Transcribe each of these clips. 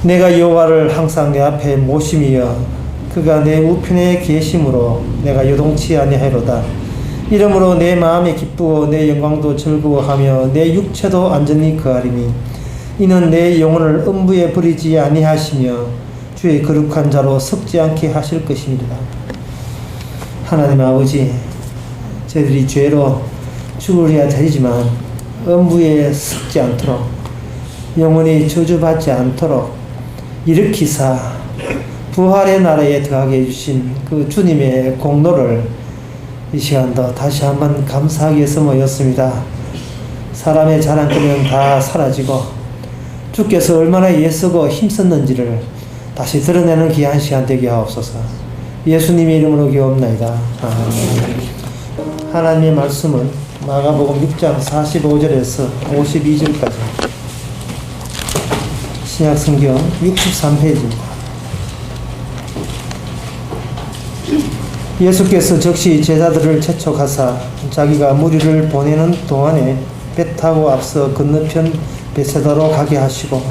내가 여호와를 항상 내 앞에 모심이여 그가 내 우편에 계심으로 내가 요동치 아니하리로다. 이러므로 내 마음이 기쁘고 내 영광도 즐거워하며 내 육체도 안전히 거하리니 이는 내 영혼을 음부에 버리지 아니하시며 주의 거룩한 자로 섞지 않게 하실 것입니다. 하나님 아버지, 저희들이 죄로 죽으려야 되지만 음부에 섞지 않도록 영원히 저주받지 않도록 일으키사 부활의 나라에 들어가게 해주신 그 주님의 공로를 이 시간도 다시 한번 감사하기 위해서 모였습니다. 사람의 자랑거리는 다 사라지고 주께서 얼마나 애쓰고 힘썼는지를 다시 드러내는 귀한 시간 되게 하옵소서. 예수님의 이름으로 기도합나이다. 아멘. 하나님의 말씀은 마가복음 6장 45절에서 52절까지 신약성경 63페이지입니다. 예수께서 즉시 제자들을 채촉하사 자기가 무리를 보내는 동안에 배 타고 앞서 건너편 베세다로 가게 하시고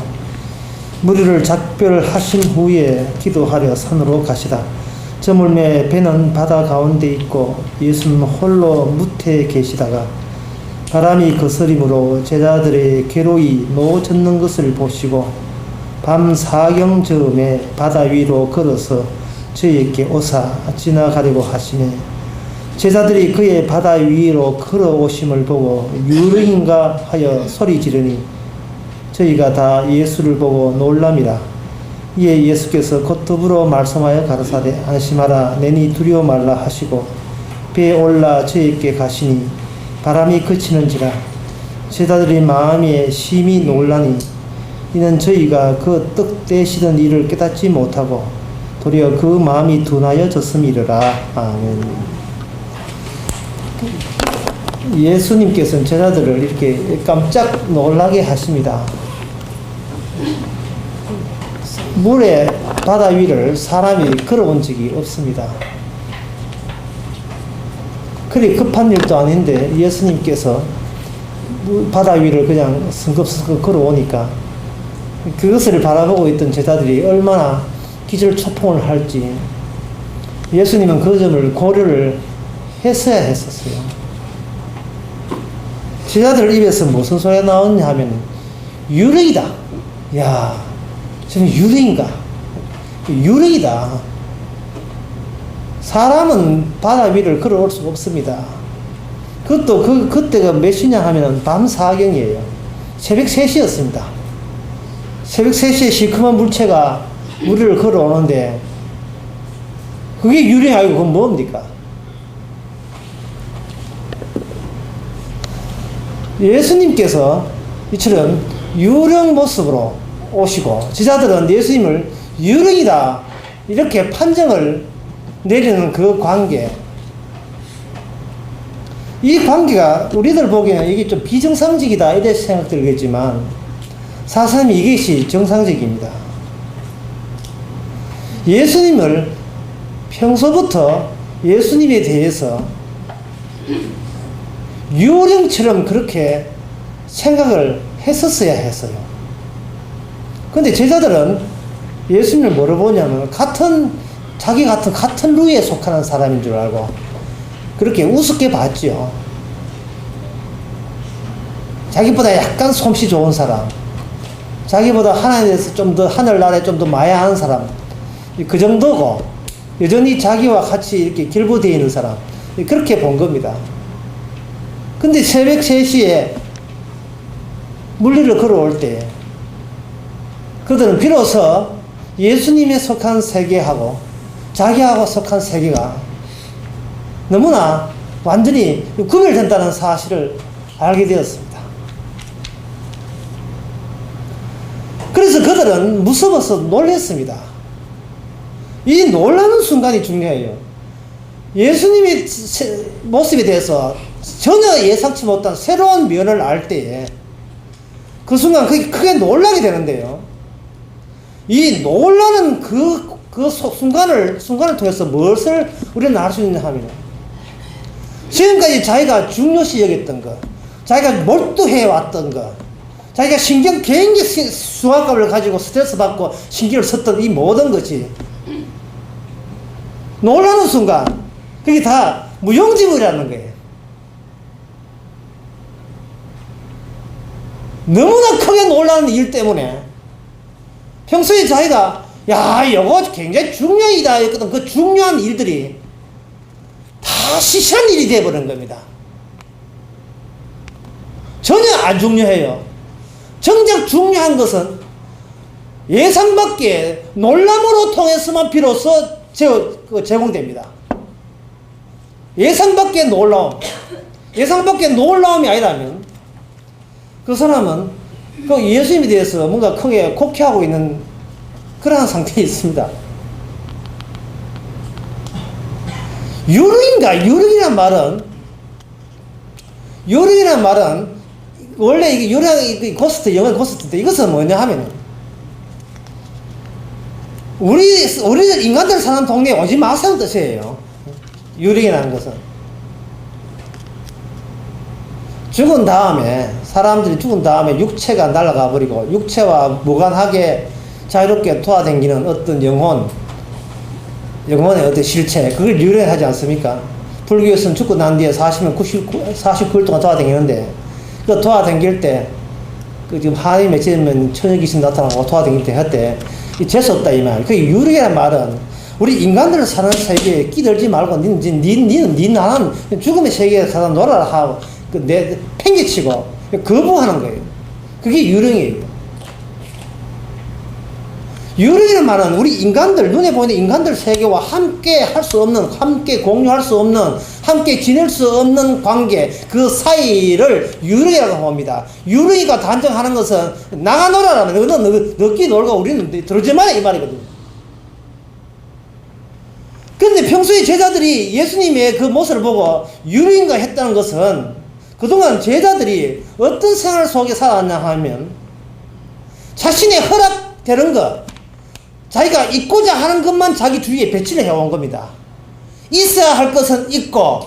무리를 작별하신 후에 기도하려 산으로 가시다. 저물매 배는 바다 가운데 있고 예수는 홀로 무태에 계시다가 바람이 거스림으로 제자들의 괴로이 놓아졌는 것을 보시고 밤 사경쯤에 바다 위로 걸어서 저희에게 오사 지나가려고 하시네. 제자들이 그의 바다 위로 걸어오심을 보고 유령인가 하여 소리 지르니 저희가 다 예수를 보고 놀람이라. 이에 예수께서 곧 더불어 말씀하여 가라사대 안심하라 내니 두려워 말라 하시고 배에 올라 저희에게 가시니 바람이 그치는지라. 제자들이 마음에 심히 놀라니 이는 저희가 그 떡 떼시던 일을 깨닫지 못하고 도리어 그 마음이 둔하여졌음이러라. 아멘. 예수님께서는 제자들을 이렇게 깜짝 놀라게 하십니다. 물에 바다 위를 사람이 걸어온 적이 없습니다. 그리 급한 일도 아닌데 예수님께서 바다 위를 그냥 성급성급 걸어오니까 그것을 바라보고 있던 제자들이 얼마나 기절초풍을 할지 예수님은 그 점을 고려를 했어야 했었어요. 제자들 입에서 무슨 소리가 나왔냐 하면 유령이다. 야, 저는 유령인가? 유령이다. 사람은 바다 위를 걸어올 수가 없습니다. 그것도 그때가 몇 시냐 하면 밤 4경이에요. 새벽 3시였습니다. 새벽 3시에 시커먼 물체가 우리를 걸어오는데 그게 유령이 아니고 그건 뭡니까? 예수님께서 이처럼 유령 모습으로 오시고 제자들은 예수님을 유령이다 이렇게 판정을 내리는 그 관계, 이 관계가 우리들 보기에는 이게 좀 비정상적이다 이렇게 생각들겠지만 사실은 이것이 정상적입니다. 예수님을 평소부터 예수님에 대해서 유령처럼 그렇게 생각을 했었어야 했어요. 근데 제자들은 예수님을 뭐로 보냐면 자기 같은 루에 속하는 사람인 줄 알고 그렇게 우습게 봤죠. 자기보다 약간 솜씨 좋은 사람, 자기보다 하나님에 대해서 좀 더 하늘나라에 좀 더 마야하는 사람, 그 정도고 여전히 자기와 같이 이렇게 결부되어 있는 사람, 그렇게 본 겁니다. 근데 새벽 3시에 물리를 걸어올 때 그들은 비로소 예수님에 속한 세계하고 자기하고 속한 세계가 너무나 완전히 구별된다는 사실을 알게 되었습니다. 그래서 그들은 무서워서 놀랐습니다. 이 놀라는 순간이 중요해요. 예수님의 모습에 대해서 전혀 예상치 못한 새로운 면을 알 때에 그 순간 크게 놀라게 되는데요. 이 놀라는 그 순간을 통해서 무엇을 우리는 알 수 있냐 하면 지금까지 자기가 중요시 여겼던 것, 자기가 몰두해 왔던 것, 자기가 개인기 수학값을 가지고 스트레스 받고 신기를 썼던 이 모든 것이 놀라는 순간 그게 다 무용지물이라는 거예요. 너무나 크게 놀라는 일 때문에 평소에 자기가 야 이거 굉장히 중요한 일이다 했거든. 그 중요한 일들이 다 시시한 일이 되어버린 겁니다. 전혀 안 중요해요. 정작 중요한 것은 예상 밖의 놀람으로 통해서만 비로소 제공됩니다. 예상 밖의 놀라움. 예상 밖의 놀라움이 아니라면 그 사람은 그 예수님에 대해서 뭔가 크게 곡해하고 있는 그러한 상태에 있습니다. 유령이란 말은 원래 이게 유령, 고스트, 영어 고스트인데 이것은 뭐냐 하면은 우리들 인간들 사는 동네에 오지 마세요 뜻이에요. 유령이라는 것은 사람들이 죽은 다음에 육체가 날아가 버리고 육체와 무관하게 자유롭게 돌아다니는 어떤 영혼의 어떤 실체, 그걸 유령하지 않습니까? 불교에서는 죽고 난 뒤에 49일 동안 돌아다니는데 그 돌아다닐 때 지금 한이 맺히면 처녀귀신 나타나고 돌아다닐 때 할 때 재수 없다 이 말. 그 유령이라는 말은 우리 인간들 사는 세계에 끼들지 말고 니는 나는 죽음의 세계에 살아 놀아라 하고 내 팽개치고 거부하는 거예요. 그게 유령이에요. 유령이라는 말은 우리 인간들, 눈에 보이는 인간들 세계와 함께 할 수 없는, 함께 공유할 수 없는, 함께 지낼 수 없는 관계, 그 사이를 유령이라고 봅니다. 유령이가 단정하는 것은 나가 놀아라. 너는 너끼 놀고 우리는 들어오지 마라 이 말이거든요. 그런데 평소에 제자들이 예수님의 그 모습을 보고 유령인가 했다는 것은 그동안 제자들이 어떤 생활 속에 살았냐 하면 자신의 허락되는 것, 자기가 있고자 하는 것만 자기 주위에 배치를 해온 겁니다. 있어야 할 것은 있고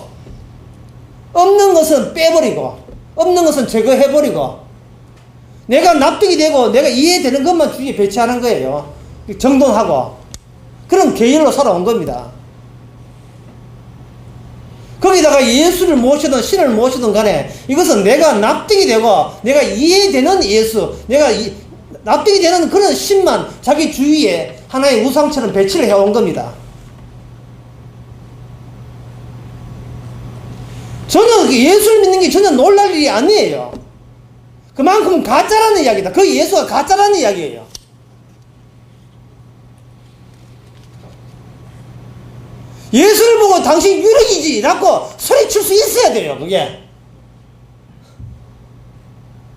없는 것은 빼버리고 없는 것은 제거해버리고 내가 납득이 되고 내가 이해되는 것만 주위에 배치하는 거예요. 정돈하고 그런 계율로 살아온 겁니다. 거기다가 예수를 모시든 신을 모시든 간에 이것은 내가 납득이 되고 내가 이해되는 예수, 내가 납득이 되는 그런 신만 자기 주위에 하나의 우상처럼 배치를 해온 겁니다. 전혀 예수를 믿는 게 전혀 놀랄 일이 아니에요. 그만큼 가짜라는 이야기다. 그 예수가 가짜라는 이야기예요. 예수를 보고 당신 유령이지 라고 소리칠 수 있어야 돼요. 그게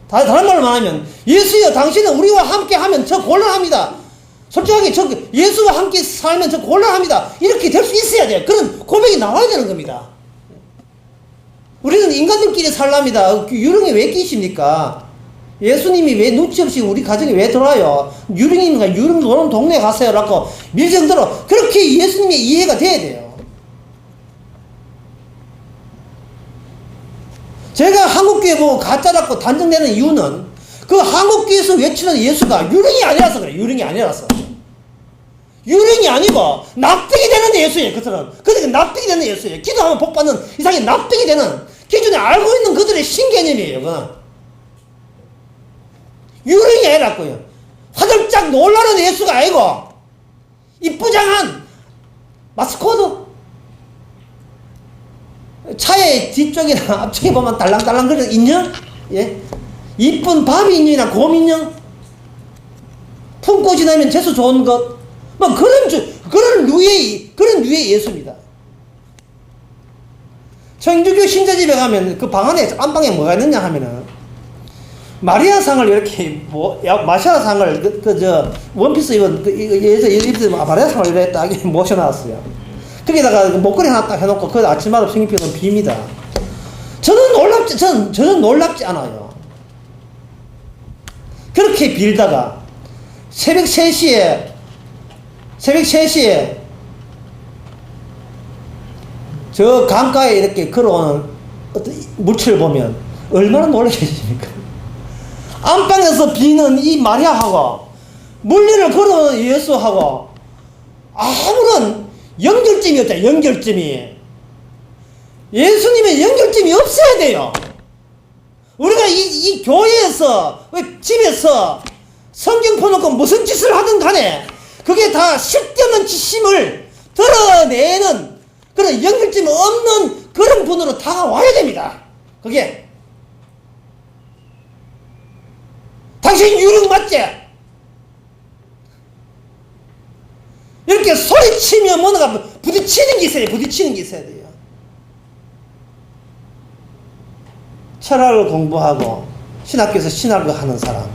다른 말로 말하면 예수여 당신은 우리와 함께 하면 저 곤란합니다. 솔직하게 저 예수와 함께 살면 저 곤란합니다. 이렇게 될 수 있어야 돼요. 그런 고백이 나와야 되는 겁니다. 우리는 인간들끼리 살랍니다. 유령이 왜 끼십니까? 예수님이 왜 눈치 없이 우리 가정에 왜 들어와요? 유령인가 유령 노는 동네에 가세요 라고 밀정대로 그렇게 예수님의 이해가 돼야 돼요. 제가 한국교회 보고 가짜라고 단정되는 이유는 그 한국교회에서 외치는 예수가 유령이 아니라서 그래요. 유령이 아니라서. 유령이 아니고 납득이 되는 예수예요. 그들은. 그들은 납득이 되는 예수예요. 기도하면 복받는 이상의 납득이 되는 기존에 알고 있는 그들의 신개념이에요. 그건. 유령이 아니라고요. 화들짝 놀라는 예수가 아니고 이쁘장한 마스코트 차의 뒤쪽이나 앞쪽에 보면 달랑달랑 거리는 인형, 예, 이쁜 바비 인형이나 곰 인형, 품고 지나면 재수 좋은 것, 뭐 그런 류의 예수입니다. 천주교 신자집에 가면 그 방 안에 안방에 뭐가 있느냐 하면은 마리아상을 이렇게 마샤라상을 원피스 입은 마리아상을 이렇게 딱 모셔놨어요. 거기다가 목걸이 하나 딱 해놓고 그 아침마다 생기표는 빕니다. 저는 놀랍지 않아요. 그렇게 빌다가 새벽 3시에 저 강가에 이렇게 걸어오는 어떤 물체를 보면 얼마나 놀라겠습니까? 안방에서 비는 이 마리아하고 물리를 걸어오는 예수하고 아무런 연결점이 없다. 연결점이. 예수님의 연결점이 없어야 돼요. 우리가 이 교회에서 집에서 성경 펴놓고 무슨 짓을 하든 간에 그게 다 쓸데없는 짓임을 드러내는 그런 연결점이 없는 그런 분으로 다가와야 됩니다. 그게 당신 유령 맞지? 이렇게 소리치며 뭔가 부딪히는 게 있어야 돼요. 부딪히는 게 있어야 돼요. 철학을 공부하고 신학교에서 신학을 하는 사람,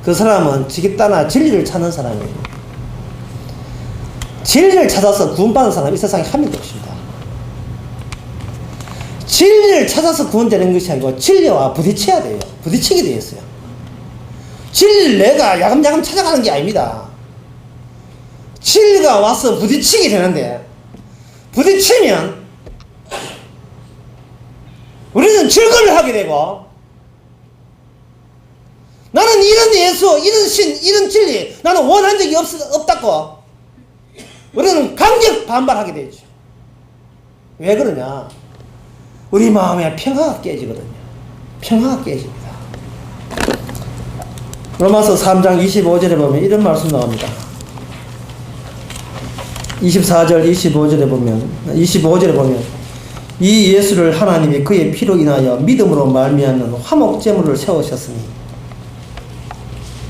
그 사람은 지기 따나 진리를 찾는 사람이에요. 진리를 찾아서 구원받는 사람이 이 세상에 한 명도 없습니다. 진리를 찾아서 구원되는 것이 아니고 진리와 부딪혀야 돼요. 부딪히게 되어 있어요. 진리를 내가 야금야금 찾아가는 게 아닙니다. 진리가 와서 부딪히게 되는데, 부딪히면 우리는 즐거움을 하게 되고, 나는 이런 예수, 이런 신, 이런 진리 나는 원한 적이 없다고 우리는 강력 반발하게 되죠. 왜 그러냐? 우리 마음에 평화가 깨지거든요. 평화가 깨집니다. 로마서 3장 25절에 보면 이런 말씀 나옵니다. 24절 25절에 보면 이 예수를 하나님이 그의 피로 인하여 믿음으로 말미암는 화목제물을 세우셨으니,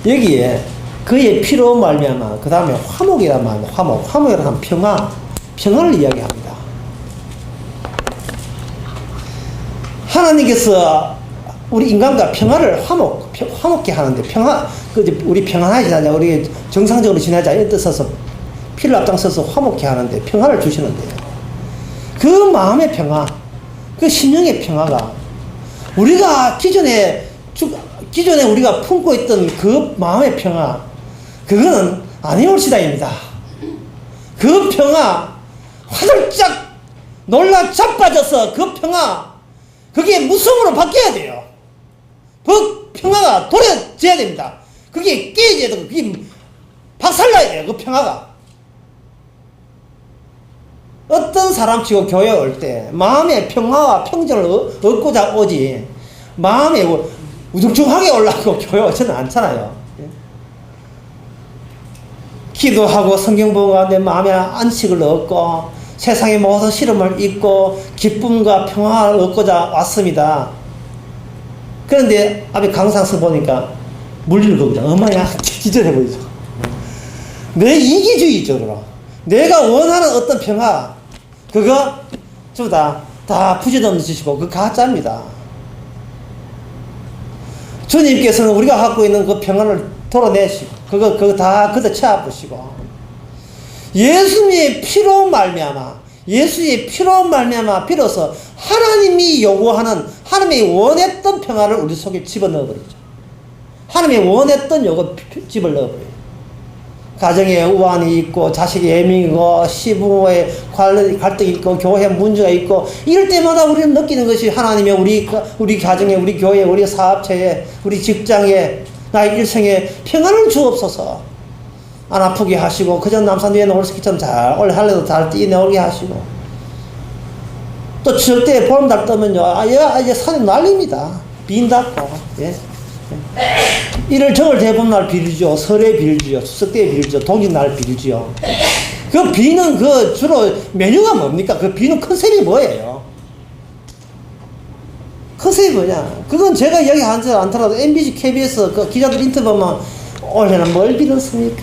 여기에 그의 피로 말미암아 그 다음에 화목이란 말이에요. 화목이란 하면 평화를 이야기합니다. 하나님께서 우리 인간과 평화를 화목케 하는데, 우리 평안하게 지내자, 우리 정상적으로 지내자 이런 뜻에서 피를 앞장서서 화목케 하는데 평화를 주시는데요. 그 마음의 평화, 그 심령의 평화가 우리가 기존에 우리가 품고 있던 그 마음의 평화, 그거는 아니올시다입니다. 그 평화, 화들짝 놀라 자빠져서 그 평화, 그게 무성으로 바뀌어야 돼요. 그 평화가 도려져야 됩니다. 그게 깨져야 되고, 그게 박살나야 돼요. 그 평화가. 어떤 사람치고 교회에 올 때 마음의 평화와 평정을 얻고자 오지, 마음에 우중충하게 올라가고 교회 오지는 않잖아요. 기도하고 성경 보고 가는데 마음에 안식을 얻고 세상의 모든 시름을 잊고 기쁨과 평화를 얻고자 왔습니다. 그런데 앞에 강상서 보니까 물리를 보자. 엄마야 기절해버리죠. 내 이기주의적으로 내가 원하는 어떤 평화, 그거 전부 다 부질없는 짓이고 그 가짜입니다. 주님께서는 우리가 갖고 있는 그 평안을 도려내시고 그거 다 걷어채 아프시고, 예수의 피로 말미암아 비로소 하나님이 요구하는, 하나님이 원했던 평화를 우리 속에 집어넣어버리죠. 하나님이 원했던 요거 집을 넣어버려요. 가정에 우환이 있고 자식이 예민이고 시부모의 갈등이 있고 교회 문제가 있고, 이럴 때마다 우리는 느끼는 것이 하나님의 우리 가정에, 우리 교회에, 우리 사업체에, 우리 직장에, 나의 일생에 평안을 주옵소서. 안 아프게 하시고 그전 남산 위에 노을스키처럼 잘 원래 할래도 잘 뛰어내오게 하시고, 또 추석 때 보름달 뜨면요, 이제 산에 난립니다. 빈답고. 예. 이를 정월 대봄날 빌죠, 설에 빌죠, 추석 때 빌죠, 동짓날 빌죠. 그 비는 그 주로 메뉴가 뭡니까? 그 비는 컨셉이 뭐예요? 컨셉이 뭐냐? 그건 제가 이야기하지 않더라도 MBC, KBS 그 기자들 인터뷰만 올해는 뭘 빌었습니까?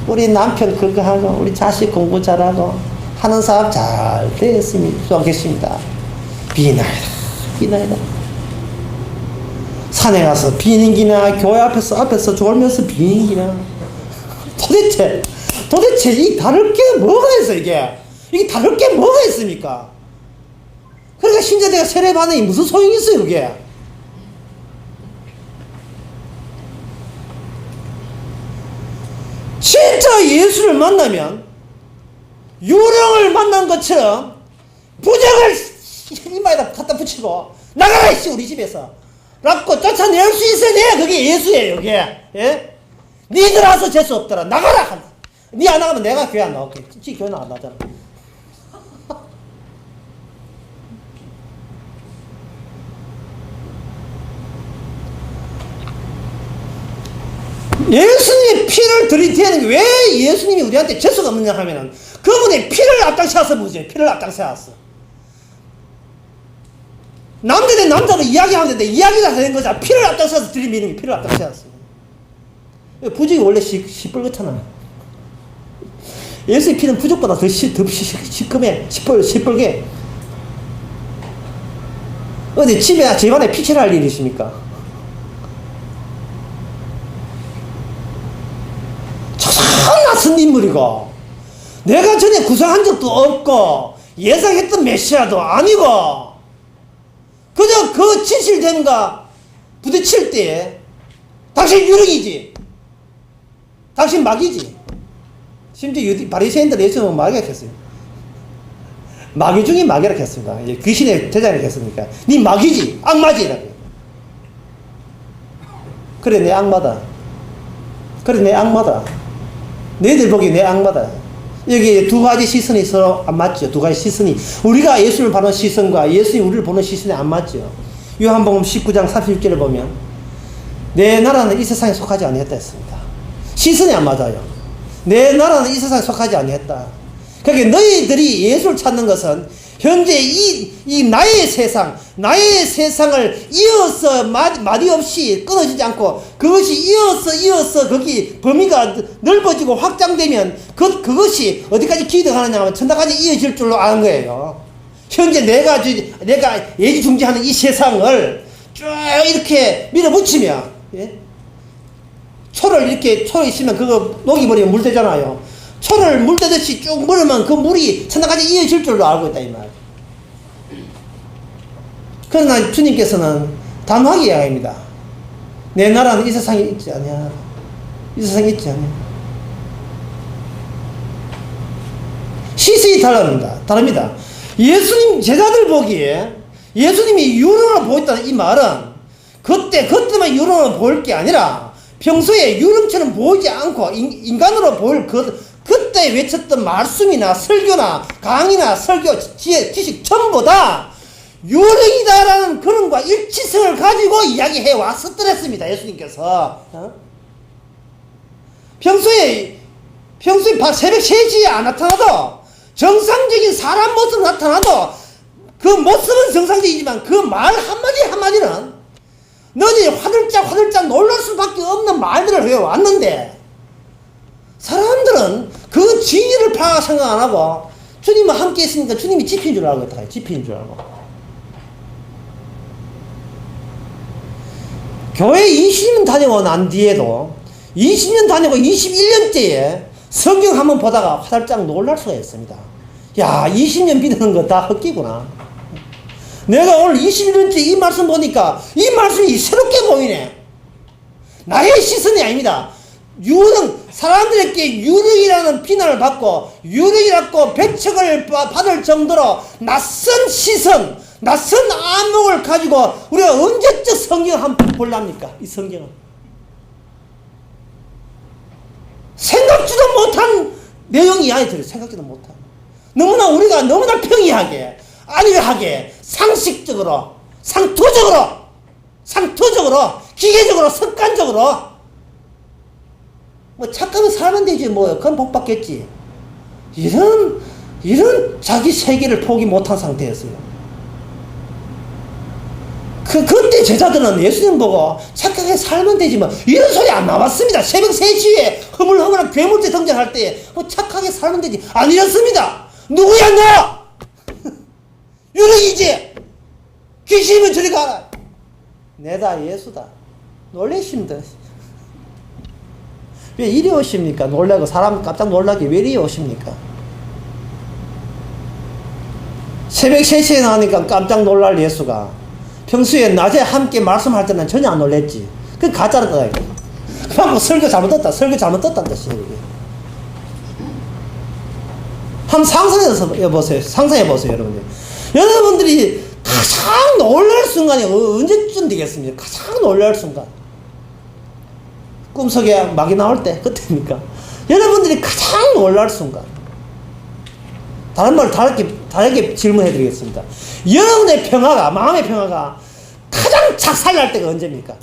우리 남편 그거 하고 우리 자식 공부 잘하고 하는 사업 잘 되겠습니다. 비나이다. 산에 가서 비는 기나 교회 앞에서 졸면서 비는 기나. 도대체 이 다를 게 뭐가 있어, 이게 다를 게 뭐가 있습니까? 그러니까 심지어 내가 세례 받으니 무슨 소용이 있어요, 그게? 진짜 예수를 만나면 유령을 만난 것처럼 부적을 이마에다 갖다 붙이고 나가라 이씨 우리 집에서 라고 쫓아낼 수 있어야 돼. 그게 예수예요, 그게. 예? 니들 와서 재수 없더라. 나가라! 니 안 나가면 내가 교회 안 나올게. 지 교회 안 나잖아. 예수님의 피를 들이대는 게 왜 예수님이 우리한테 재수가 없느냐 하면은 그분의 피를 앞장세워서 보세요. 피를 앞장세웠어. 남자 대 남자로 이야기하면 되는데 이야기가 되는 거잖아. 피를 앞장서서 들이미는 게 피를 앞장서서. 부적이 원래 시뻘겋잖아. 예수의 피는 부적보다 더 시큼해. 시뻘게. 어디 집안에 피칠할 일이 있습니까? 낯선 인물이고 내가 전에 구성한 적도 없고 예상했던 메시아도 아니고 그저 그 진실됨과 부딪힐 때 당신 유령이지. 당신 마귀지. 심지어 바리새인들 예수님은 마귀라 했어요. 마귀 중에 마귀라 했습니다. 귀신의 대장이라 했으니까 니 마귀지. 악마지. 라고. 그래 내 악마다. 그래 내 악마다. 너희들 보기 내 악마다. 여기 두 가지 시선이 서로 안 맞죠. 두 가지 시선이. 우리가 예수를 보는 시선과 예수님이 우리를 보는 시선이 안 맞죠. 요한복음 19장 31절을 보면 내 나라는 이 세상에 속하지 아니했다 했습니다. 시선이 안 맞아요. 내 나라는 이 세상에 속하지 아니했다. 그러니까 너희들이 예수를 찾는 것은 현재 이 나의 세상을 이어서 마디 없이 끊어지지 않고 그것이 이어서 거기 범위가 넓어지고 확장되면 그것이 어디까지 기득하느냐 하면 천당까지 이어질 줄로 아는 거예요. 현재 내가 예지중지하는 이 세상을 쭉 이렇게 밀어붙이면, 예? 초를 있으면 그거 녹이버리면 물 되잖아요. 초를 물 대듯이 쭉 물으면 그 물이 천당까지 이어질 줄로 알고 있다 이 말. 그러나 주님께서는 단호하게 이야기합니다. 내 나라는 이 세상에 있지 않냐. 이 세상에 있지 않냐. 시선이 다릅니다. 예수님 제자들 보기에 예수님이 유령을 보였다는 이 말은 그때만 유령을 보일 게 아니라 평소에 유령처럼 보이지 않고 인간으로 보일 그때 외쳤던 말씀이나 설교나 강의나 설교 지식 전부 다 유령이다라는 그런 과 일치성을 가지고 이야기해 왔었더랬습니다. 예수님께서. 평소에 새벽 3시에 안 나타나도 정상적인 사람 모습 나타나도 그 모습은 정상적이지만 그 말 한마디는 너희 화들짝 놀랄 수밖에 없는 말들을 해왔는데 사람들은 그 진리를 파악 생각 안 하고 주님과 함께 있으니까 주님이 지피인 줄 알고 있다. 지피인 줄 알고. 교회 20년 다니고 난 뒤에도 20년 다니고 21년째에 성경 한번 보다가 화들짝 놀랄 수가 있습니다. 야, 20년 믿는 거 다 헛기구나. 내가 오늘 21년째 이 말씀 보니까 이 말씀이 새롭게 보이네. 나의 시선이 아닙니다. 사람들에게 유령이라는 비난을 받고 유령이라고 배척을 받을 정도로 낯선 시선, 낯선 안목을 가지고 우리가 언제적 성경을 한번 볼랍니까? 이 성경은. 생각지도 못한 내용이 아니더라고요. 생각지도 못한. 우리가 너무나 평이하게, 안일하게, 상식적으로, 상투적으로, 기계적으로, 습관적으로, 착하면 살면 되지, 그건 복 받겠지. 이런 자기 세계를 포기 못한 상태였어요. 그때 제자들은 예수님 보고 착하게 살면 되지 이런 소리 안 나왔습니다. 새벽 3시에 허물허물한 괴물들 등장할 때 착하게 살면 되지. 안 이렇습니다. 누구야 너? 유령이지? 귀신이면 저리 가라. 내다 예수다. 놀라십니다. 왜 이리 오십니까? 놀라고 사람 깜짝 놀라게 왜 이리 오십니까? 새벽 3시에 나오니까 깜짝 놀랄 예수가 평소에 낮에 함께 말씀할 때는 전혀 안 놀랬지. 그건 가짜다. 그만 설교 잘못됐다는 뜻이에요. 한번 상상해보세요, 여러분들. 여러분들이 다 가장 놀랄 순간이 언제쯤 되겠습니까? 가장 놀랄 순간. 꿈속에 막이 나올 때, 그때입니까? 여러분들이 가장 놀랄 순간. 다른 말 다르게 질문해 드리겠습니다. 여러분의 평화가, 마음의 평화가 가장 착살날 때가 언제입니까?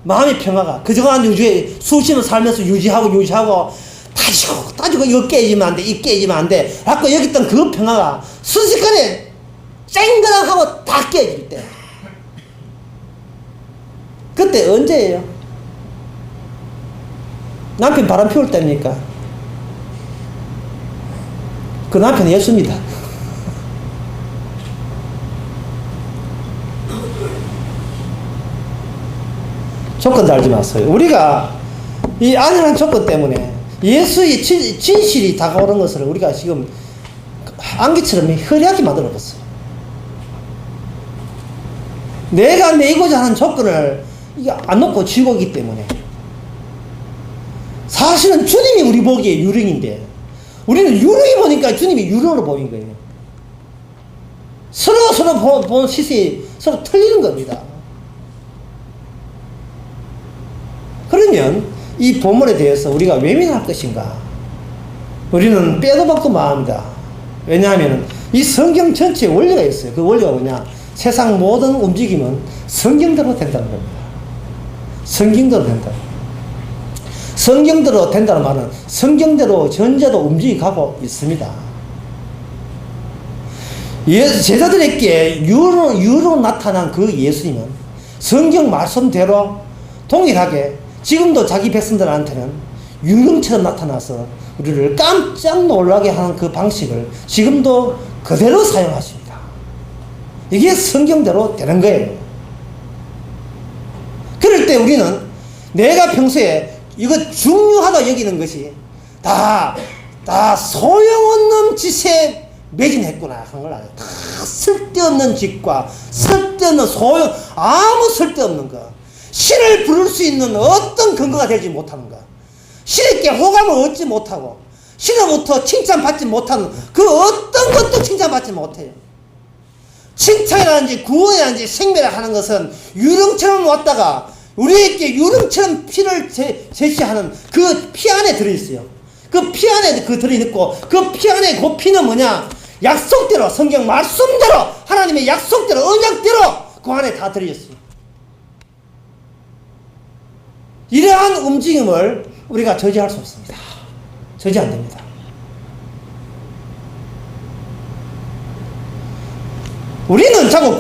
마음의 평화가. 그동안 유지해, 수시로 살면서 유지하고, 따지고, 이거 깨지면 안 돼, 이거 깨지면 안 돼. 라고 여기 있던 그 평화가 순식간에 쨍그랑 하고 다 깨질 때. 그때 언제예요? 남편 바람 피울 때입니까? 그 남편은 예수입니다. 조건 달지 마세요. 우리가 이 안일한 조건 때문에 예수의 진실이 다가오는 것을 우리가 지금 안개처럼 흐리하게 만들어봤어요. 내가 내고자 하는 조건을 안 놓고 지고 있기 때문에. 사실은 주님이 우리 보기에 유령인데 우리는 유령이 보니까 주님이 유령으로 보인 거예요. 서로 본 시선이 서로 틀리는 겁니다. 그러면 이 본문에 대해서 우리가 왜 믿을 것인가? 우리는 빼도 박도 마합니다. 왜냐하면 이 성경 전체에 원리가 있어요. 그 원리가 뭐냐? 세상 모든 움직임은 성경대로 된다는 겁니다. 성경대로 된다. 성경대로 된다는 말은 성경대로 전제도 움직이고 있습니다. 제자들에게 유로 나타난 그 예수님은 성경 말씀대로 동일하게 지금도 자기 백성들한테는 유령처럼 나타나서 우리를 깜짝 놀라게 하는 그 방식을 지금도 그대로 사용하십니다. 이게 성경대로 되는 거예요. 그럴 때 우리는 내가 평소에 이거 중요하다 여기는 것이 다 소용없는 짓에 매진했구나 하는 걸 알아요. 다 쓸데없는 짓과 쓸데없는 아무 쓸데없는 거. 신을 부를 수 있는 어떤 근거가 되지 못하는 것. 신에게 호감을 얻지 못하고 신으로부터 칭찬받지 못하는 그 어떤 것도 칭찬받지 못해요. 칭찬이라든지 구원이라든지 생명을 하는 것은 유령처럼 왔다가 우리에게 유령처럼 피를 제시하는 그 피 안에 들어있어요. 그 피 안에 들어있고 그 피 안에 그 피는 뭐냐? 약속대로 성경 말씀대로 하나님의 약속대로 언약대로 그 안에 다 들어있어요. 이러한 움직임을 우리가 저지할 수 없습니다. 저지 안 됩니다. 우리는 자꾸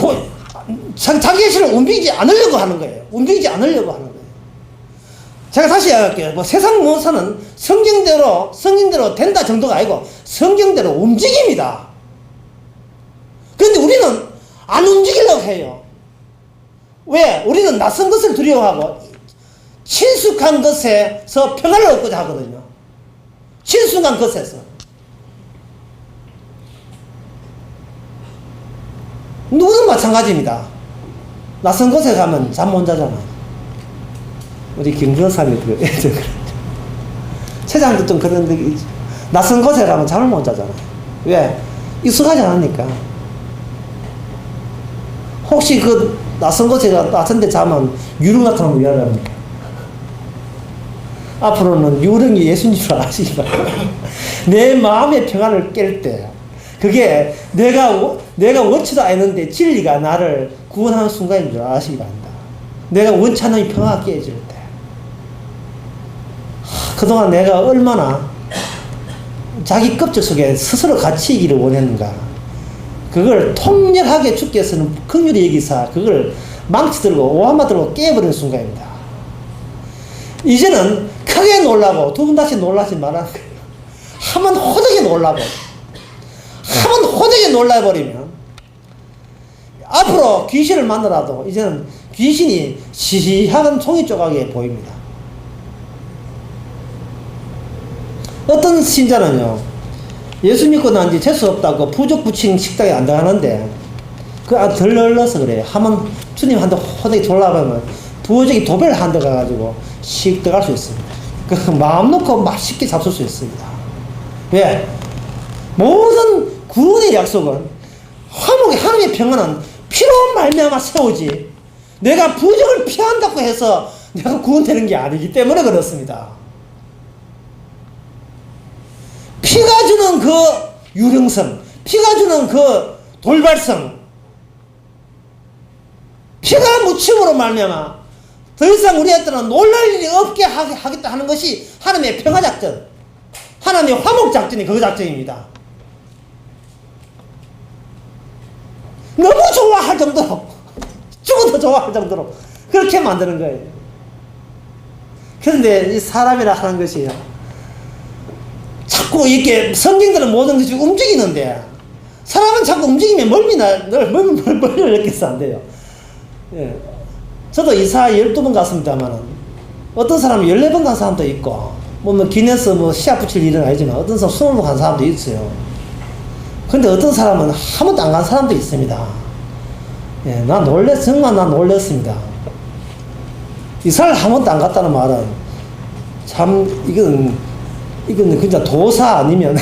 자기 자신을 움직이지 않으려고 하는 거예요. 움직이지 않으려고 하는 거예요. 제가 다시 이야기할게요. 세상 모사는 성경대로 된다 정도가 아니고 성경대로 움직입니다. 그런데 우리는 안 움직이려고 해요. 왜? 우리는 낯선 것을 두려워하고 친숙한 것에서 평화를 얻고자 하거든요. 친숙한 것에서. 누구든 마찬가지입니다. 낯선 곳에 가면 잠 못 자잖아. 우리 김주호사님이 그랬죠. 세상도 좀 그런 데 있죠. 낯선 곳에 가면 잠을 못 자잖아. 왜? 익숙하지 않으니까. 혹시 그 낯선 곳에 낯선 데 자면 유령 나타나면 미안합니다. 앞으로는 유령이 예수님 줄 아시기 바랍니다. 내 마음의 평안을 깰 때, 그게 내가 원치도 않는데 진리가 나를 구원하는 순간인 줄 아시기 바랍니다. 내가 원치 않는 평화가 깨질 때. 그동안 내가 얼마나 자기 껍질 속에 스스로 갇히기를 원했는가. 그걸 통렬하게 주께서는 긍휼히 여기사 그걸 망치들고 오한마 들고 깨버리는 순간입니다. 이제는 크게 놀라고 두 번 다시 놀라지 말라는 거예요. 한번 호되게 놀라고 한번 호되게 놀라버리면 앞으로 귀신을 만나라도 이제는 귀신이 시시하던 종이 조각에 보입니다. 어떤 신자는요, 예수 믿고 난 지 재수 없다고 부족부칭 식당에 안 들어가는데 덜 널러서 그래요. 한번 주님 한테 호되게 졸라보면 부적이 도배를 한 데 가가지고 씩 들어갈 수 있습니다. 그 마음 놓고 맛있게 잡술 수 있습니다. 왜? 모든 구원의 약속은 더더욱 하나님의 평안은 피로 말미암아 세우지 내가 부정을 피한다고 해서 내가 구원되는 게 아니기 때문에 그렇습니다. 피가 주는 그 유령성, 피가 주는 그 돌발성, 피가 묻힘으로 말미암아 더 이상 우리한테는 놀랄 일이 없게 하겠다 하는 것이 하나님의 평화작전, 하나님의 화목작전이 그 작전입니다. 너무 좋아할 정도로, 죽어도 좋아할 정도로 그렇게 만드는 거예요. 그런데 이 사람이라 하는 것이 자꾸 이렇게 성경들은 모든 것이 움직이는데 사람은 자꾸 움직이면 멀미를 느껴서 안 돼요. 예. 저도 이사 12번 갔습니다만 어떤 사람은 14번 간 사람도 있고 뭐 기내서 시합 붙일 일은 아니지만 어떤 사람 20번 간 사람도 있어요. 근데 어떤 사람은 한 번도 안 간 사람도 있습니다. 예, 정말 난 놀랬습니다. 이사를 한 번도 안 갔다는 말은 참 이건 진짜 도사 아니면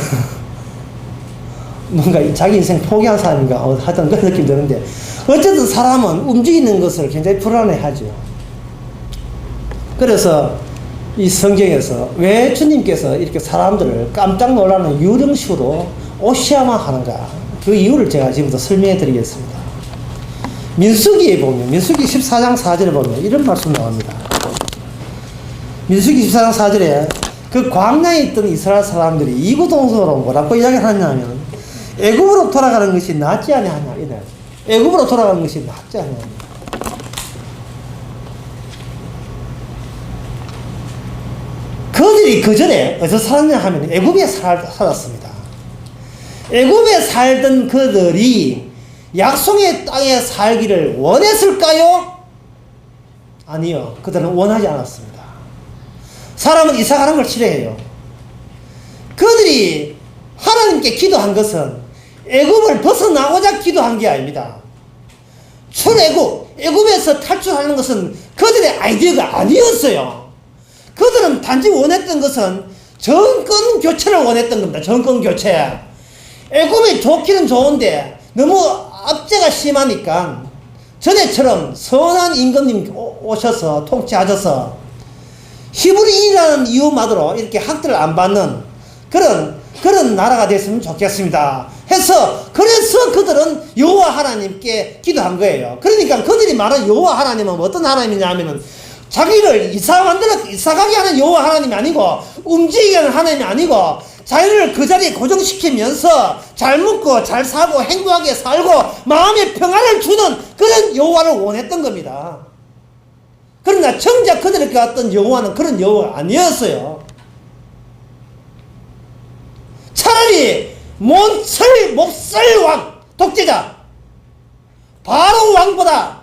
뭔가 자기 인생 포기한 사람인가 하여튼 그런 느낌이 드는데 어쨌든 사람은 움직이는 것을 굉장히 불안해하죠. 그래서 이 성경에서 왜 주님께서 이렇게 사람들을 깜짝 놀라는 유령식으로 오시아만 하는가 그 이유를 제가 지금부터 설명해 드리겠습니다. 민수기에 보면 민수기 14장 4절에 보면 이런 말씀 나옵니다. 민수기 14장 4절에 그 광야에 있던 이스라엘 사람들이 이구동성으로 뭐라고 이야기를 하냐면 애굽으로 돌아가는 것이 낫지 아니하냐 이래. 애굽으로 돌아가는 것이 낫지 아니하냐. 그들이 그 전에 어디서 살았냐 하면 애굽에 살았습니다. 애굽에 살던 그들이 약속의 땅에 살기를 원했을까요? 아니요. 그들은 원하지 않았습니다. 사람은 이사 가는 걸 싫어해요. 그들이 하나님께 기도한 것은 애굽을 벗어나고자 기도한 게 아닙니다. 출애굽, 애굽에서 탈출하는 것은 그들의 아이디어가 아니었어요. 그들은 단지 원했던 것은 정권 교체를 원했던 겁니다. 정권 교체. 애굽이 좋기는 좋은데 너무 압제가 심하니까 전에처럼 선한 임금님 오셔서 통치하셔서 히브리인이라는 이유만으로 이렇게 학대를 안 받는 그런 나라가 됐으면 좋겠습니다. 그래서 그들은 여호와 하나님께 기도한 거예요. 그러니까 그들이 말하는 여호와 하나님은 어떤 하나님이냐 하면은 자기를 이사가게 하는 여호와 하나님이 아니고 움직이게 하는 하나님이 아니고 자기를 그 자리에 고정시키면서 잘 먹고 잘 사고 행복하게 살고 마음의 평안을 주는 그런 여호와를 원했던 겁니다. 그러나 정작 그들에게 갔던 여호와는 그런 여호와가 아니었어요. 차라리 몹쓸 왕, 독재자 바로 왕보다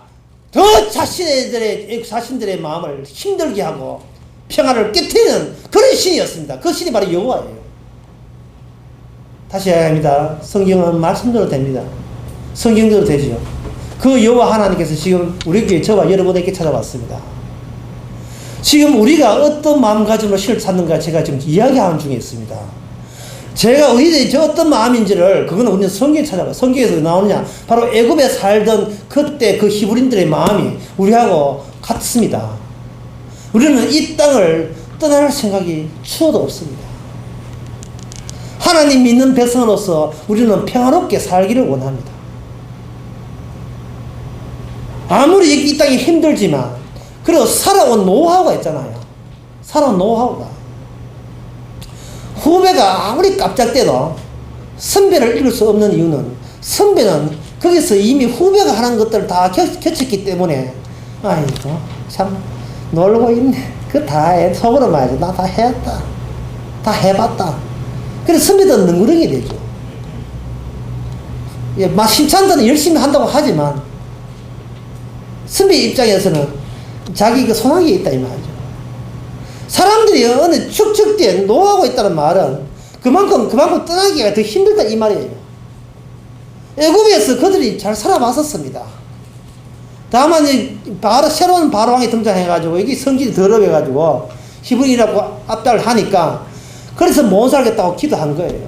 더 자신들의 마음을 힘들게 하고 평화를 깨트리는 그런 신이었습니다. 그 신이 바로 여호와예요. 다시 이야기합니다. 성경은 말씀대로 됩니다. 성경대로 되죠. 그 여호와 하나님께서 지금 우리 교회 저와 여러분에게 찾아왔습니다. 지금 우리가 어떤 마음가짐으로 신을 찾는가 제가 지금 이야기하는 중에 있습니다. 제가 저 어떤 마음인지를 그거는 우리는 성경에 찾아봐요. 성경에서 나오느냐 바로 애굽에 살던 그때 그 히브리인들의 마음이 우리하고 같습니다. 우리는 이 땅을 떠날 생각이 추워도 없습니다. 하나님 믿는 백성으로서 우리는 평화롭게 살기를 원합니다. 아무리 이 땅이 힘들지만 그리고 살아온 노하우가 있잖아요. 살아온 노하우가 후배가 아무리 깜짝대도 선배를 이룰 수 없는 이유는 선배는 거기서 이미 후배가 하는 것들을 다 겪었기 때문에 아이고 참 놀고 있네. 그거 다 해. 속으로 말이지. 나 다 했다. 다 해봤다. 그래서 선배들은 능구렁이 되죠. 예, 막 심찬들은 열심히 한다고 하지만 선배 입장에서는 자기 소나기에 있다 이 말이죠. 사람들이 어느 축적된 노하고 있다는 말은 그만큼 떠나기가 더 힘들다 이 말이에요. 애굽에서 그들이 잘 살아봤었습니다. 다만 새로운 바로왕이 등장해가지고 여기 성질이 더럽해가지고 히브리라고 압달을 하니까 그래서 못 살겠다고 기도한 거예요.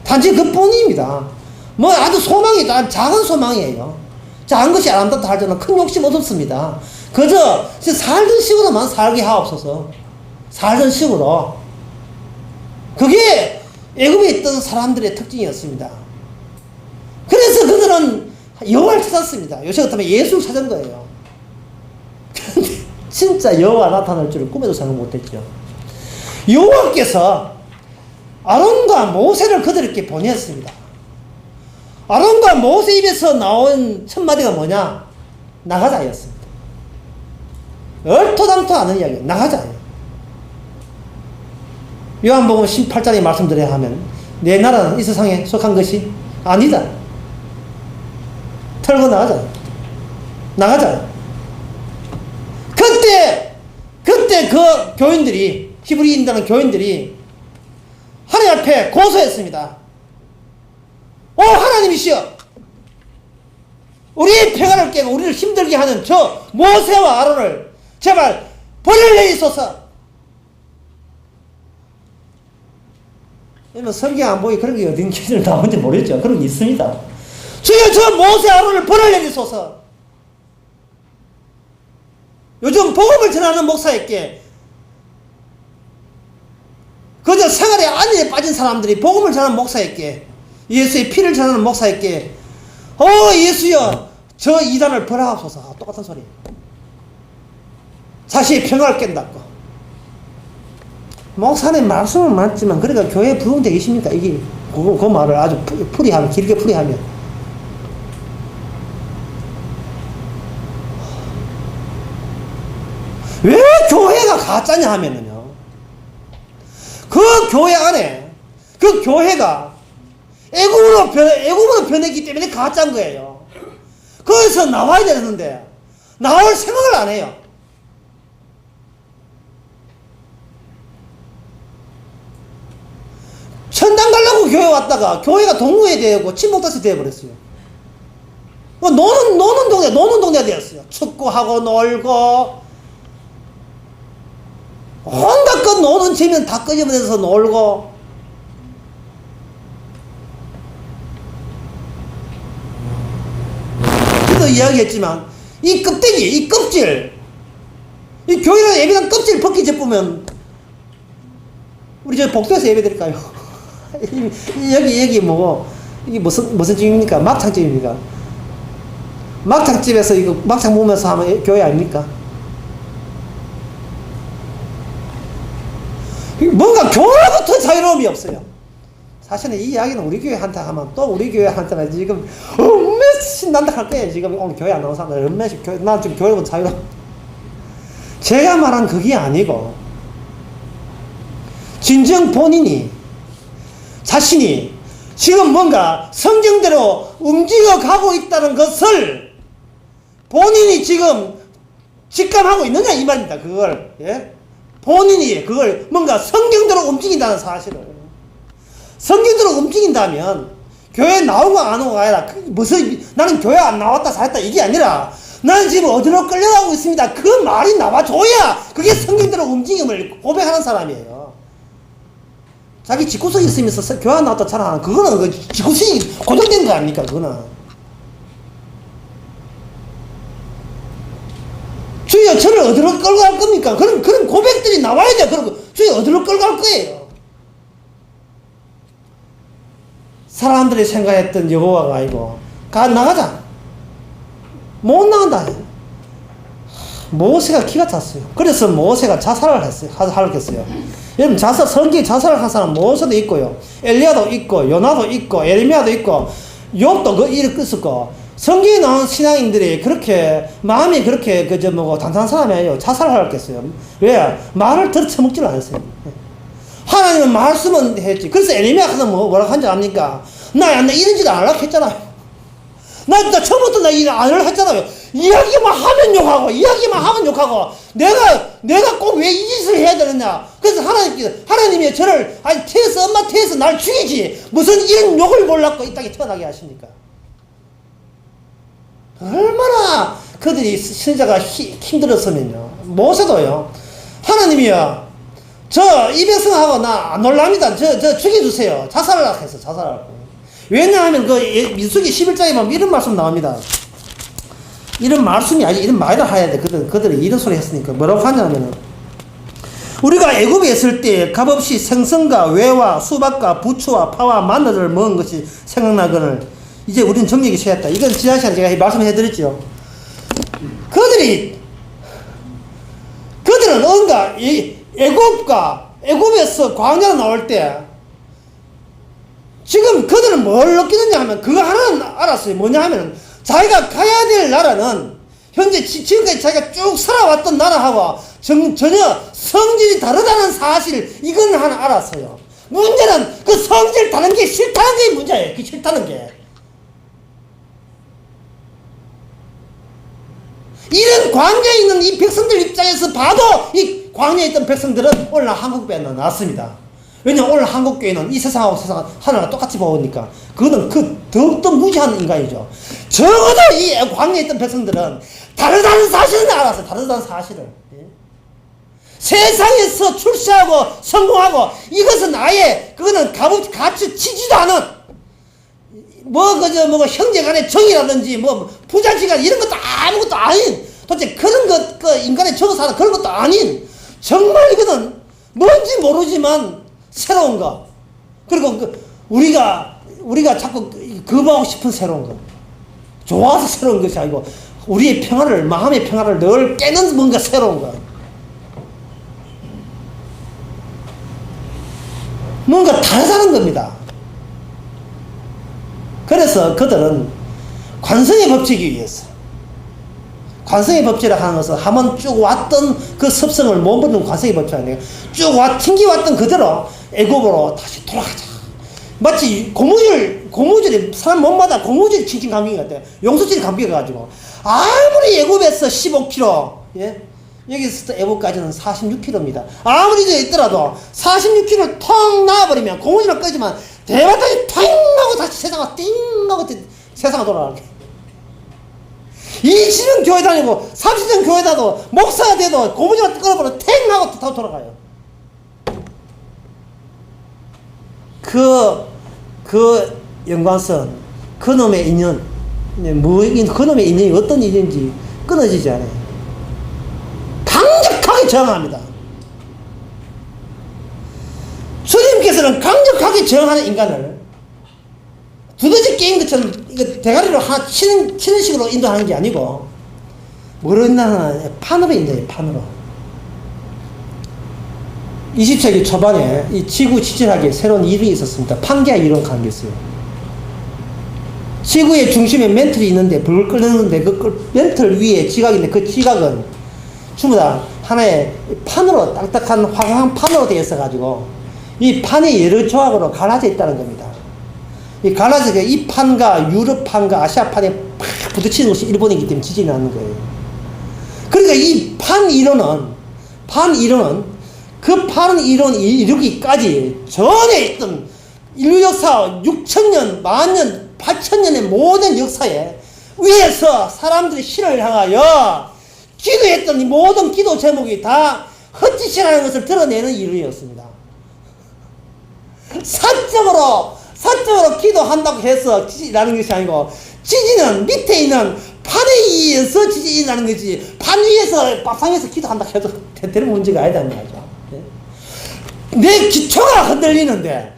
단지 그뿐입니다. 뭐 아주 소망이 작은 소망이에요. 작은 것이 아름답다 할 때는 큰 욕심 없습니다. 그저 살던 식으로만 살게 하옵소서. 살던 식으로. 그게 애굽에 있던 사람들의 특징이었습니다. 그래서 그들은 여호와를 찾았습니다. 요새 같으면 예수를 찾은 거예요. 그런데 진짜 여호와 나타날 줄은 꿈에도 생각 못했죠. 여호와께서 아론과 모세를 그들에게 보냈습니다. 아론과 모세 입에서 나온 첫 마디가 뭐냐? 나가자였습니다. 얼토당토 않은 이야기, 나가자예요. 요한복음 18장에 말씀드려야 하면 내 나라는 이 세상에 속한 것이 아니다. 털고 나가자. 나가자. 그때 그 교인들이, 히브리인이라는 교인들이 하나님 앞에 고소했습니다. 오, 하나님이시여, 우리의 평안을 깨고 우리를 힘들게 하는 저 모세와 아론을 제발 벌을 내리소서. 성경 안 보이 그런 게 어딘 기준으로 나오는지 모르겠죠. 그런 게 있습니다. 주여, 저 모세 아론을 벌을 내리소서. 요즘 복음을 전하는 목사에게 그저 생활의 안위에 빠진 사람들이 복음을 전하는 목사에게, 예수의 피를 전하는 목사에게 예수여, 저 이단을 벌하옵소서. 똑같은 소리. 자신의 평화를 깬다고. 목사님 말씀은 맞지만 그러니까 교회에 부흥되겠습니까? 이게 그 말을 아주 풀이하면, 길게 풀이하면 왜 교회가 가짜냐 하면은요, 그 교회 안에 그 교회가 애국으로 변했기 때문에 가짜인 거예요. 거기서 나와야 되는데 나올 생각을 안 해요. 천당 가려고 교회 왔다가 교회가 동호회 되고 친목다시 되어버렸어요. 노는 동네가 되었어요. 축구하고 놀고 온갖 것 노는 재미는 다 끄집어내서 놀고. 그래도 이야기했지만 이 껍데기, 이 껍질, 이 교회는 예배당 껍질 벗기 제품은 우리 저 복도에서 예배 드릴까요? 여기 뭐고, 이게 무슨 집입니까? 막창집입니까? 막창집에서 이거 막창 먹으면서 하면 교회 아닙니까? 뭔가 교회부터 자유로움이 없어요. 사실은 이 이야기는 우리 교회한테 하면 또 우리 교회한테는 지금 얼마나 신난다 할 거예요. 지금 오늘 교회 안 나온 사람들 얼마나 나 지금 교회부터 자유로움. 제가 말한 그게 아니고 진정 본인이 자신이 지금 뭔가 성경대로 움직여가고 있다는 것을 본인이 지금 직감하고 있느냐 이 말입니다. 그걸, 예? 본인이 그걸 뭔가 성경대로 움직인다는 사실을. 성경대로 움직인다면 교회 나오고 안 오고가 아니라 무슨 나는 교회 안 나왔다 잘했다 이게 아니라 나는 지금 어디로 끌려가고 있습니다. 그 말이 나와줘야 그게 성경대로 움직임을 고백하는 사람이에요. 자기 직구석이 있으면서 교회 안 나왔다 잘하는 그거는 그 직구석이 고정된 거 아닙니까? 그거는. 주여 저를 어디로 끌고 갈 겁니까? 그런 고백들이 나와야 돼요. 그리고 주여 어디로 끌고 갈 거예요? 사람들이 생각했던 여호와가 아니고 나가자. 못 나간다. 모세가 기가 찼어요. 그래서 모세가 자살을 했어요. 여러분 성경에 자살을 한 사람 모세도 있고요, 엘리야도 있고, 요나도 있고, 에레미야도 있고, 욥도 그 일을 끄었고, 성경에 나온 신앙인들이 그렇게 마음이 그렇게 단단한 사람이 아니에요. 자살을 했겠어요. 왜? 말을 들쳐먹지를 않았어요. 하나님은 말씀은 했지. 그래서 에레미야가 뭐라고 한지 압니까? 나 이런 짓 안 하려고 했잖아요. 나 처음부터 나 일 안 하려고 했잖아요. 이야기만 하면 욕하고 내가 꼭 왜 이 짓을 해야 되느냐. 그래서 하나님이 저를 엄마 태에서 날 죽이지 무슨 이런 욕을 몰랐고 이 땅에 태어나게 하십니까? 얼마나 그들이 신자가 힘들었으면요. 모세도요, 하나님이요, 저 이 백성하고 나 안 놀랍니다. 저 죽여주세요. 자살하라고 했어. 자살하라고. 왜냐하면 그 민수기 11장에 보면 이런 말씀 나옵니다. 이런 말씀이 아니 이런 말을 해야 돼. 그들이 이런 소리 했으니까 뭐라고 하냐면은 우리가 애굽에 있을 때 값없이 생선과 외와 수박과 부추와 파와 마늘을 먹은 것이 생각나거늘 이제 우리는 정력이 취했다. 이건 지난 시간에 제가 말씀해 드렸죠. 그들은 뭔가 애굽에서 광야로 나올 때 지금 그들은 뭘 느끼느냐 하면 그거 하나는 알았어요. 뭐냐 하면 자기가 가야 될 나라는 현재 지금까지 자기가 쭉 살아왔던 나라하고 전혀 성질이 다르다는 사실 이건 하나 알았어요. 문제는 그 성질 다른 게 싫다는 게 문제예요. 그 싫다는 게. 이런 광야에 있는 이 백성들 입장에서 봐도 이 광야에 있던 백성들은 오늘날 한국교회는 나왔습니다. 왜냐면 오늘 한국교회는 이 세상하고 세상은 하나가 똑같이 보니까 그거는 더욱더 무지한 인간이죠. 적어도 이 광야에 있던 백성들은 다르다는 사실은 알았어요. 다르다는 사실을. 예? 세상에서 출세하고 성공하고 이것은 아예 그거는 값을 치지도 않은 형제 간의 정이라든지 부자지간 이런 것도 아무것도 아닌 도대체 그런 인간의 정사는 그런 것도 아닌 정말 이거는 뭔지 모르지만 새로운 거. 그리고 우리가 자꾸 거부하고 싶은 새로운 거. 좋아서 새로운 것이 아니고 우리의 마음의 평화를 늘 깨는 뭔가 새로운 거. 뭔가 다르다는 겁니다. 그래서 그들은 관성의 법칙에 의해서 관성의 법칙이라 하는 것은 한번 쭉 왔던 그 습성을 못 버리는 관성의 법칙 아니에요. 쭉 튕겨왔던 그대로 애굽으로 다시 돌아가자. 마치 고무줄이 사람 몸마다 고무줄이 칭칭 감긴 것 같아요. 용수줄이 감겨가지고 아무리 애굽에서 15km 예? 여기서 애굽까지는 46km입니다. 아무리 저 있더라도 46km를 통 놔버리면 고무줄을 끄지만 대바닥이 탕 하고 다시 세상을 띵 하고 세상을 돌아가게. 20년 교회 다니고 30년 교회 다도 목사가 돼도 고무줄을 끌어버려 탱 하고 다 돌아가요. 그 연관성, 그놈의 인연, 그놈의 인연이 어떤 인연인지 끊어지지 않아요. 강력하게 저항합니다. 주님께서는 강력하게 저항하는 인간을 두더지 게임 것처럼 이거 대가리로 하나 치는 식으로 인도하는 게 아니고 뭐로 인도하나 판으로 인도해요. 판으로. 20세기 초반에 이 지구 지질학에 새로운 이론이 있었습니다. 판계와 이론 관계였어요. 지구의 중심에 멘틀이 있는데 불을 끓는데 그 멘틀 위에 지각인데 그 지각은 전부 다 하나의 판으로 딱딱한 화강한 판으로 되어 있어 가지고 이 판이 여러 조각으로 갈라져 있다는 겁니다. 이 갈라져서 이 판과 유럽판과 아시아판에 팍 부딪히는 것이 일본이기 때문에 지진이 나는 거예요. 그러니까 이 판 이론은 그 판 이론 이루기까지 전에 있던 인류 역사 6천년, 만년, 8천년의 모든 역사에 위에서 사람들이 신을 향하여 기도했던 이 모든 기도 제목이 다 헛짓이라는 것을 드러내는 이론이었습니다. 사적으로 기도한다고 해서 지지라는 것이 아니고 지지는 밑에 있는 판에 의해서 지지라는 거지 판 위에서 밥상에서 기도한다고 해도 되는 문제가 아니다는 말이죠. 내 기초가 흔들리는데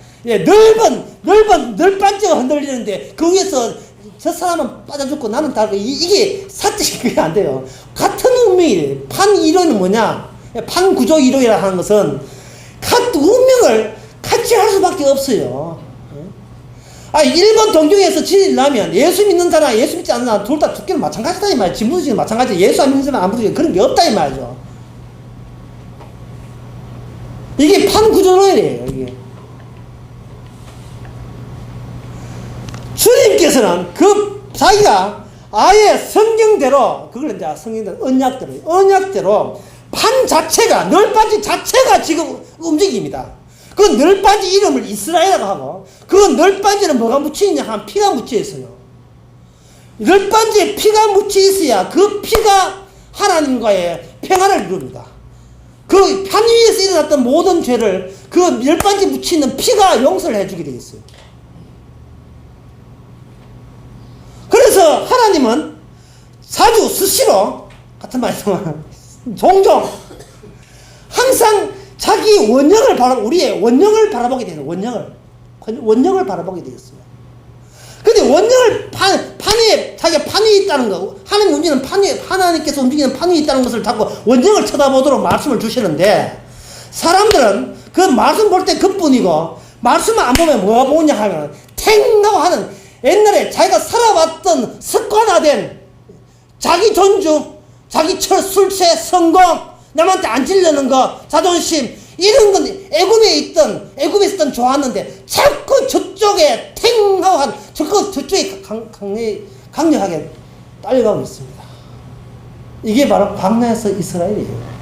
널빤지가 흔들리는데 그 위에서 저 사람은 빠져 죽고 나는 다르고 이게 사적이 그게 안 돼요. 같은 운명이에요. 판 이론은 뭐냐? 판 구조 이론이라 하는 것은 같은 운명을 같이 할 수밖에 없어요. 일본 동경에서 지진이 나면 예수 믿는 사람, 예수 믿지 않는 사람 둘 다 죽기는 마찬가지다 이 말이에요. 진부지는 마찬가지. 예수 안 믿는 사람 안 믿는 그런 게 없다 이 말이죠. 이게 판 구조론이에요. 이게. 주님께서는 자기가 아예 성경대로 그걸 이제 성경대로 언약대로 판 자체가 널빤지 자체가 지금 움직입니다. 그 널빤지 이름을 이스라엘이라고 하고 그 널빤지는 뭐가 묻혀있냐 하면 피가 묻혀있어요. 널빤지에 피가 묻혀있어야 그 피가 하나님과의 평화를 이룹니다. 그 판 위에서 일어났던 모든 죄를 그 널빤지에 묻혀있는 피가 용서를 해주게 되어 있어요. 하나님은 자주 수시로 같은 말씀은 종종 항상 자기 원형을 우리의 원형을 바라보게 되는 원형을 바라보게 되었어요. 근데 원형을 판에 자기가 판이 있다는 거, 하나님 움직이는 판이, 하나님께서 움직이는 판이 있다는 것을 자꾸 원형을 쳐다보도록 말씀을 주시는데, 사람들은 그 말씀 볼 때 그뿐이고 말씀을 안 보면 뭐가 보냐 하면 탱하고 하는, 옛날에 자기가 살아왔던 습관화된 자기 존중, 자기 술취, 성공, 남한테 안 질려는 거, 자존심, 이런 건 애굽에 있던 좋았는데 자꾸 저쪽에 탱하고 한 저쪽에 강력하게 딸려가고 있습니다. 이게 바로 광야에서 이스라엘이에요.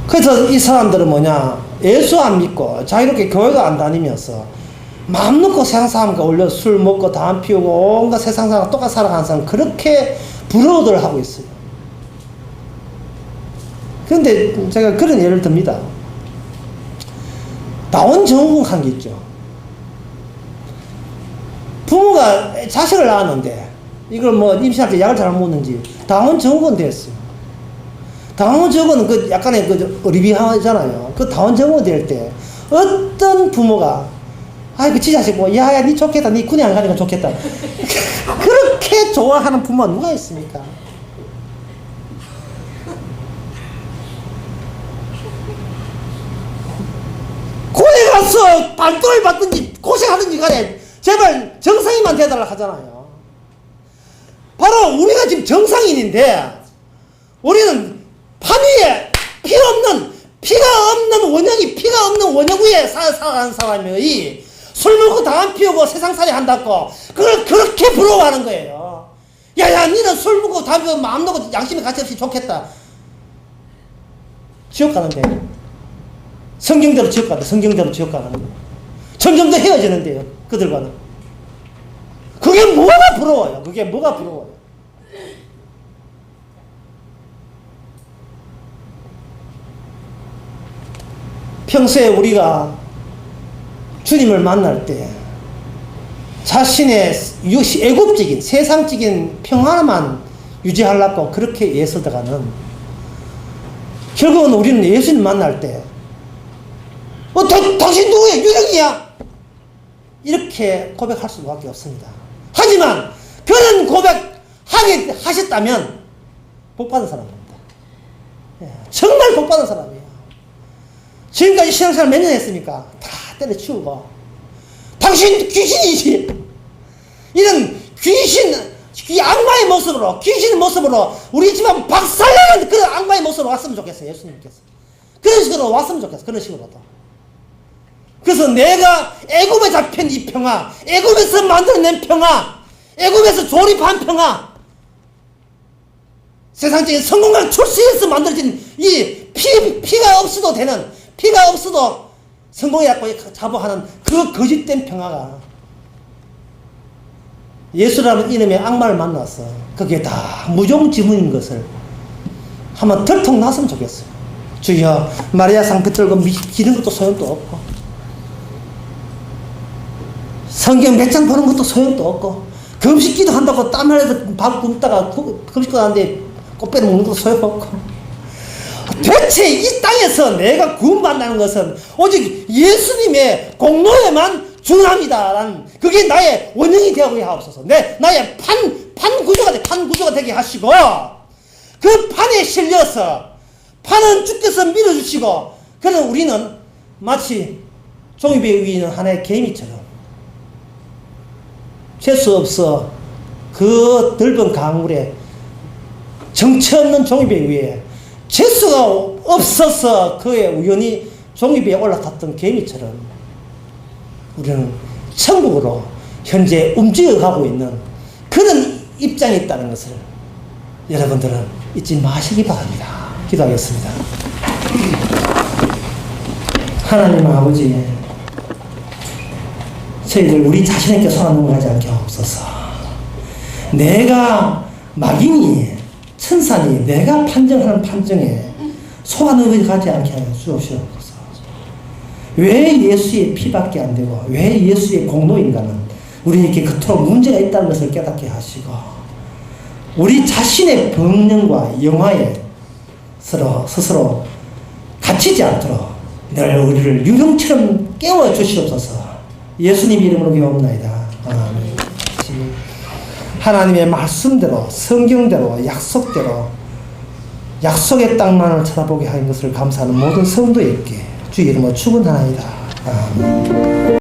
그래서 이 사람들은 뭐냐, 예수 안 믿고 자유롭게 교회가 안 다니면서 마음 놓고 세상 사람과 올려 술 먹고 담 피우고 온갖 세상 사람과 똑같이 살아가는 사람, 그렇게 부러워들 하고 있어요. 그런데 제가 그런 예를 듭니다. 다원 증후군 게 있죠. 부모가 자식을 낳았는데 이걸 뭐 임신할 때 약을 잘 먹는지 다원 증후군 됐어요. 다원 증후군은 그 약간의 그 어리비하잖아요. 그 다원 증후군 될 때 어떤 부모가 아이고 지 자식 뭐 야야 니 좋겠다, 니 군에 안 가니까 좋겠다 그렇게 좋아하는 부모가 누가 있습니까? 군에 가서 발도를 받든지 고생하든지 간에 제발 정상인만 되달라 하잖아요. 바로 우리가 지금 정상인인데 우리는 판 위에 피가 없는 원형 위에 살아가는 사람이 술 먹고 담 피우고 세상살이 한다고 그걸 그렇게 부러워하는 거예요. 야야 니는 술 먹고 담 피우고 마음 놓고 양심이 가치 없이 좋겠다. 지옥 가는데, 성경대로 지옥 가는데 점점 더 헤어지는데요, 그들과는. 그게 뭐가 부러워요? 평소에 우리가 주님을 만날 때 자신의 애국적인 세상적인 평화만 유지하려고 그렇게 애쓰다가는 결국은 우리는 예수님 만날 때 당신 누구야? 유령이야? 이렇게 고백할 수밖에 없습니다. 하지만 그런 고백하셨다면 복받은 사람입니다. 정말 복받은 사람이에요. 지금까지 신앙생활 몇 년 했습니까? 다 때려치우고 당신 귀신이지, 이런 악마의 모습으로, 귀신의 모습으로 우리 집안 박살나는 그런 악마의 모습으로 왔으면 좋겠어요. 예수님께서 그런 식으로 왔으면 좋겠어. 그런 식으로도. 그래서 내가 애굽에 잡힌 이 평화, 애굽에서 만들어낸 평화, 애굽에서 조립한 평화, 세상적인 성공과 출세에서 만들어진 이 피가 없어도 되는, 피가 없어도 성공해갖고 자부하는 그 거짓된 평화가 예수라는 이름의 악마를 만나서 그게 다 무용지물인 것을 한번 들통 났으면 좋겠어요. 주여, 마리아상 붙들고 기는 것도 소용도 없고, 성경 몇 장 보는 것도 소용도 없고, 금식기도 한다고 땀 흘려서 밥 굶다가 금식기도 하는데 꽃배를 먹는 것도 소용없고, 대체 이 땅에서 내가 구원받는다는 것은 오직 예수님의 공로에만 준합니다라는, 그게 나의 원형이 되게 하옵소서. 나의 판 구조가 되게 하시고, 그 판에 실려서 판은 주께서 밀어주시고, 그는 우리는 마치 종이배 위에 있는 하나의 개미처럼 재수 없어 그 넓은 강물에 정체 없는 종이배 위에 재수가 없어서 그의 우연히 종이배에 올라탔던 개미처럼 우리는 천국으로 현재 움직여가고 있는 그런 입장이 있다는 것을 여러분들은 잊지 마시기 바랍니다. 기도하겠습니다. 하나님 아버지, 저희들 우리 자신에게 손 넘어가지 않게 하옵소서. 내가 막인이 천사니 내가 판정하는 판정에 속아 넘어가지 않게 하여 주옵소서. 왜 예수의 피밖에 안 되고 왜 예수의 공로인가는 우리에게 그토록 문제가 있다는 것을 깨닫게 하시고 우리 자신의 번영과 영화에 스스로 갇히지 않도록 늘 우리를 유령처럼 깨워 주시옵소서. 예수님 이름으로 기도합나이다. 아멘. 하나님의 말씀대로 성경대로 약속대로 약속의 땅만을 쳐다보게 하는 것을 감사하는 모든 성도에게 주의 이름으로 축원하나이다. 아멘.